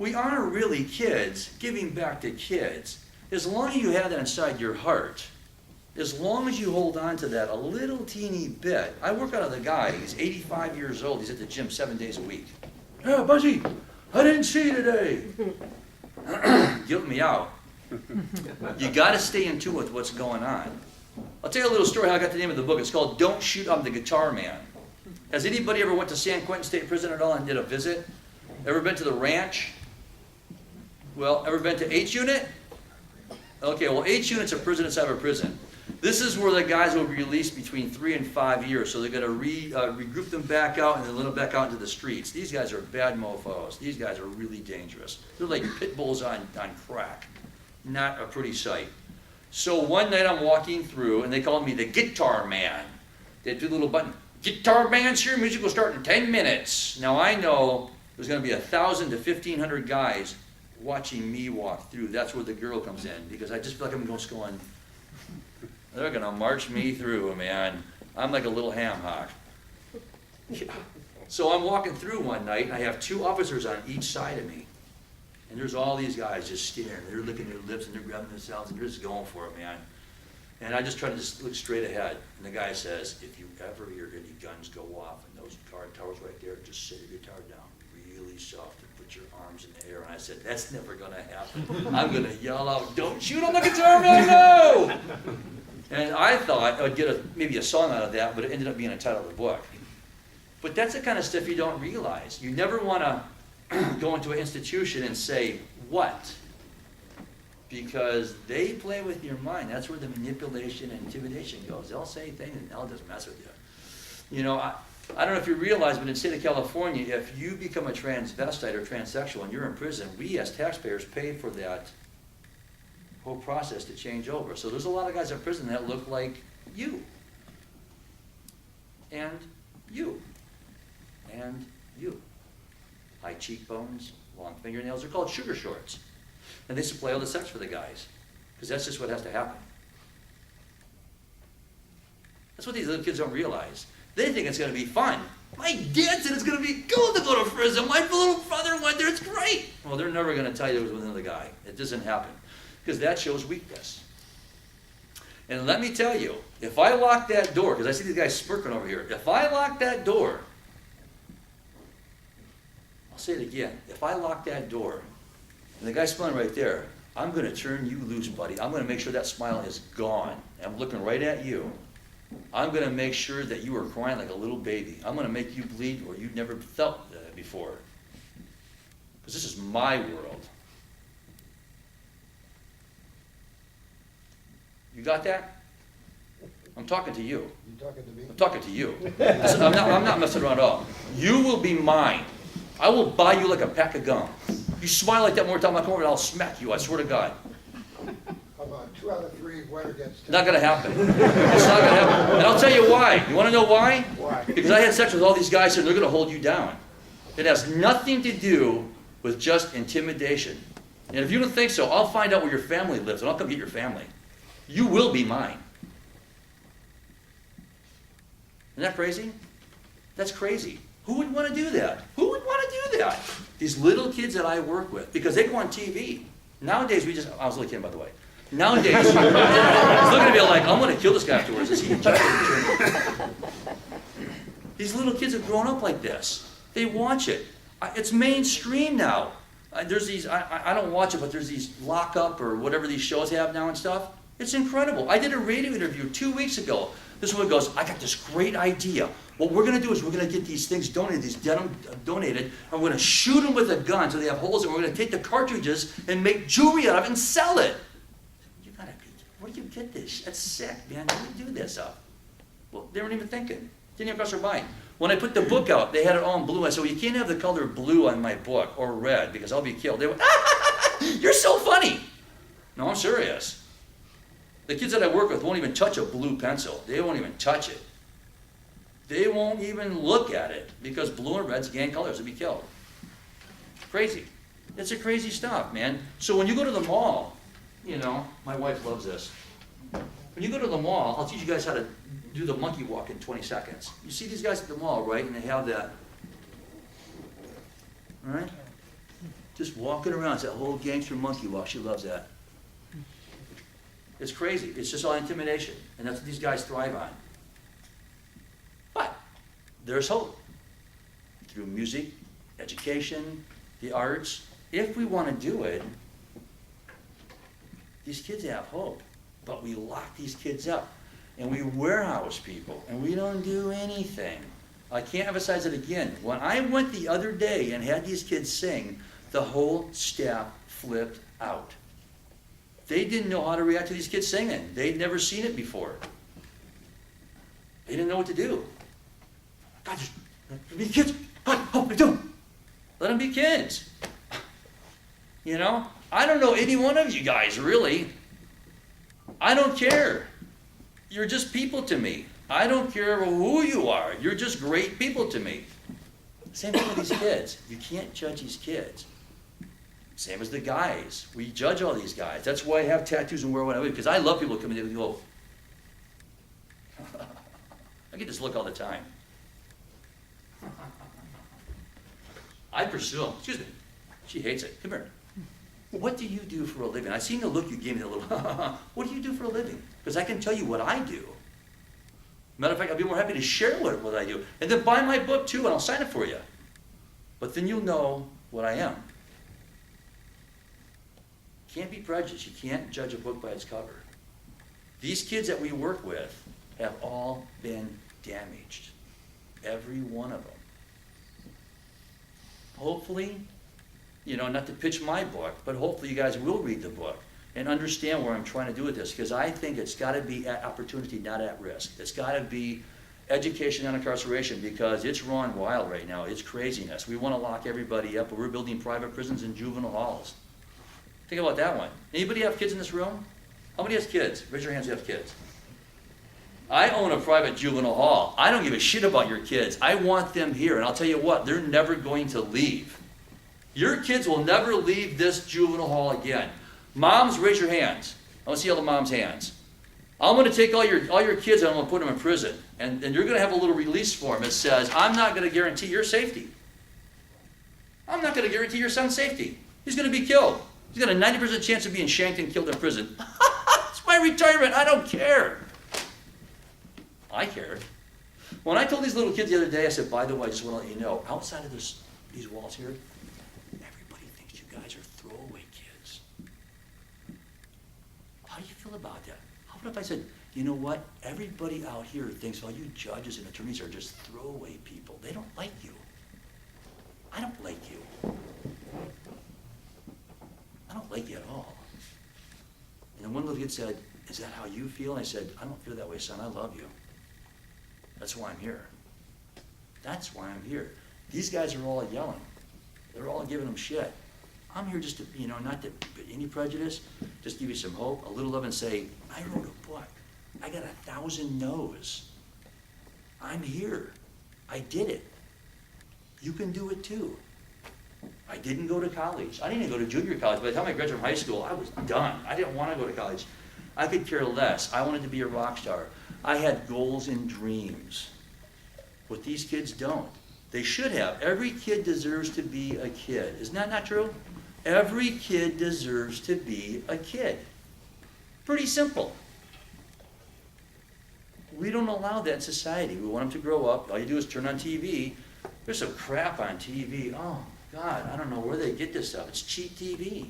we aren't really kids giving back to kids. As long as you have that inside your heart, as long as you hold on to that a little teeny bit. I work out with a guy, he's 85 years old, he's at the gym 7 days a week. Yeah, Buzzy, I didn't see you today. Guilt me out. You got to stay in tune with what's going on. I'll tell you a little story how I got the name of the book. It's called Don't Shoot, I'm the Guitar Man. Has anybody ever went to San Quentin State Prison at all and did a visit? Ever been to the ranch? Well, ever been to H Unit? Okay, well, H Unit's a prison inside of a prison. This is where the guys will be released between 3 and 5 years. So they're going to regroup them back out and then let them back out into the streets. These guys are bad mofos. These guys are really dangerous. They're like pit bulls on crack. Not a pretty sight. So one night I'm walking through and they called me the Guitar Man. They do the little button, Guitar Man, sure, music will start in 10 minutes. Now I know there's going to be 1,000 to 1,500 guys watching me walk through. That's where the girl comes in because I just feel like I'm just going, they're going to march me through, man. I'm like a little ham hock. Yeah. So I'm walking through one night, and I have 2 officers on each side of me. And there's all these guys just staring. They're licking their lips, and they're grabbing themselves, and they're just going for it, man. And I just try to just look straight ahead. And the guy says, if you ever hear any guns go off in those guard towers right there, just set your guitar down really soft and put your arms in the air. And I said, that's never going to happen. I'm going to yell out, don't shoot on the guitar, man, no! And I thought I would get maybe a song out of that, but it ended up being a title of the book. But that's the kind of stuff you don't realize. You never want to go into an institution and say, what? Because they play with your mind. That's where the manipulation and intimidation goes. They'll say things and they'll just mess with you. You know, I don't know if you realize, but in the state of California, if you become a transvestite or transsexual and you're in prison, we as taxpayers pay for that whole process to change over. So there's a lot of guys in prison that look like you. And you. And you. High cheekbones, long fingernails. They're called sugar shorts. And they supply all the sex for the guys. Because that's just what has to happen. That's what these little kids don't realize. They think it's going to be fun. My dad said it's going to be cool to go to prison. My little brother went there. It's great. Well, they're never going to tell you it was with another guy. It doesn't happen. Because that shows weakness. And let me tell you, if I lock that door, because I see these guys smirking over here, if I lock that door, I'll say it again, if I lock that door, and the guy's smiling right there, I'm going to turn you loose, buddy. I'm going to make sure that smile is gone. I'm looking right at you. I'm going to make sure that you are crying like a little baby. I'm going to make you bleed where you've never felt that before. Because this is my world. You got that? I'm talking to you. You talking to me? I'm talking to you. Listen, I'm not messing around at all. You will be mine. I will buy you like a pack of gum. You smile like that more time, I'll come over and I'll smack you, I swear to God. How about 2 out of 3 winner gets 10? Not going to happen. It's not going to happen. And I'll tell you why. You want to know why? Why? Because I had sex with all these guys and they're going to hold you down. It has nothing to do with just intimidation. And if you don't think so, I'll find out where your family lives and I'll come get your family. You will be mine. Isn't that crazy? That's crazy. Who would want to do that? Who would want to do that? These little kids that I work with, because they go on TV. Nowadays, I was only kidding, by the way. Nowadays, it's looking at me like, I'm going to kill this guy afterwards. Is he in charge of the church? These little kids have grown up like this. They watch it. It's mainstream now. There's these, I don't watch it, but there's these Lock Up or whatever these shows have now and stuff. It's incredible. I did a radio interview 2 weeks ago. This woman goes, I got this great idea. What we're going to do is we're going to get these things donated, these denim donated, and we're going to shoot them with a gun so they have holes, and we're going to take the cartridges and make jewelry out of it and sell it. You gotta be, where do you get this? That's sick, man. How do you do this up? Well, they weren't even thinking. Didn't even cross their mind. When I put the book out, they had it all in blue. I said, well, you can't have the color blue on my book or red because I'll be killed. They went, you're so funny. No, I'm serious. The kids that I work with won't even touch a blue pencil. They won't even touch it. They won't even look at it because blue and red's gang colors would be killed. Crazy. It's a crazy stuff, man. So when you go to the mall, you know, my wife loves this. When you go to the mall, I'll teach you guys how to do the monkey walk in 20 seconds. You see these guys at the mall, right? And they have that, all right? just walking around. It's that whole gangster monkey walk. She loves that. It's crazy. It's just all intimidation. And that's what these guys thrive on. But there's hope. Through music, education, the arts. If we want to do it, these kids have hope. But we lock these kids up. And we warehouse people. And we don't do anything. I can't emphasize it again. When I went the other day and had these kids sing, the whole staff flipped out. They didn't know how to react to these kids singing. They'd never seen it before. They didn't know what to do. God, just be kids. God, oh, they do. Let them be kids. You know, I don't know any one of you guys, really. I don't care. You're just people to me. I don't care who you are. You're just great people to me. Same thing with these kids. You can't judge these kids. Same as the guys. We judge all these guys. That's why I have tattoos and wear what I wear, because I love people who come in and go, I get this look all the time. I pursue them. Excuse me. She hates it. Come here. What do you do for a living? I seen the look you gave me, the little, what do you do for a living? Because I can tell you what I do. Matter of fact, I'd be more happy to share what I do. And then buy my book too, and I'll sign it for you. But then you'll know what I am. Can't be prejudiced. You can't judge a book by its cover. These kids that we work with have all been damaged. Every one of them. Hopefully, you know, not to pitch my book, but hopefully you guys will read the book and understand where I'm trying to do with this, because I think it's got to be at opportunity, not at risk. It's got to be education and incarceration, because it's run wild right now. It's craziness. We want to lock everybody up, but we're building private prisons and juvenile halls. Think about that one. Anybody have kids in this room? How many has kids? Raise your hands if you have kids. I own a private juvenile hall. I don't give a shit about your kids. I want them here, and I'll tell you what, they're never going to leave. Your kids will never leave this juvenile hall again. Moms, raise your hands. I want to see all the moms' hands. I'm going to take all your kids and I'm going to put them in prison. And you're going to have a little release form that says, I'm not going to guarantee your safety. I'm not going to guarantee your son's safety. He's going to be killed. He's got a 90% chance of being shanked and killed in prison. It's my retirement. I don't care. I care. When I told these little kids the other day, I said, by the way, I just want to let you know, outside of these walls here, everybody thinks you guys are throwaway kids. How do you feel about that? How about if I said, you know what? Everybody out here thinks all you judges and attorneys are just throwaway people. They don't like you. I don't like you. I don't like you at all. And then one little kid said, is that how you feel? And I said, I don't feel that way, son. I love you. That's why I'm here. That's why I'm here. These guys are all yelling. They're all giving them shit. I'm here just to, you know, not to put any prejudice, just give you some hope, a little love, and say, I wrote a book. I got 1,000 no's. I'm here. I did it. You can do it too. I didn't go to college. I didn't even go to junior college. By the time I graduated from high school, I was done. I didn't want to go to college. I could care less. I wanted to be a rock star. I had goals and dreams. What these kids don't. They should have. Every kid deserves to be a kid. Isn't that not true? Every kid deserves to be a kid. Pretty simple. We don't allow that in society. We want them to grow up. All you do is turn on TV. There's some crap on TV. Oh, God, I don't know where they get this stuff. It's cheap TV.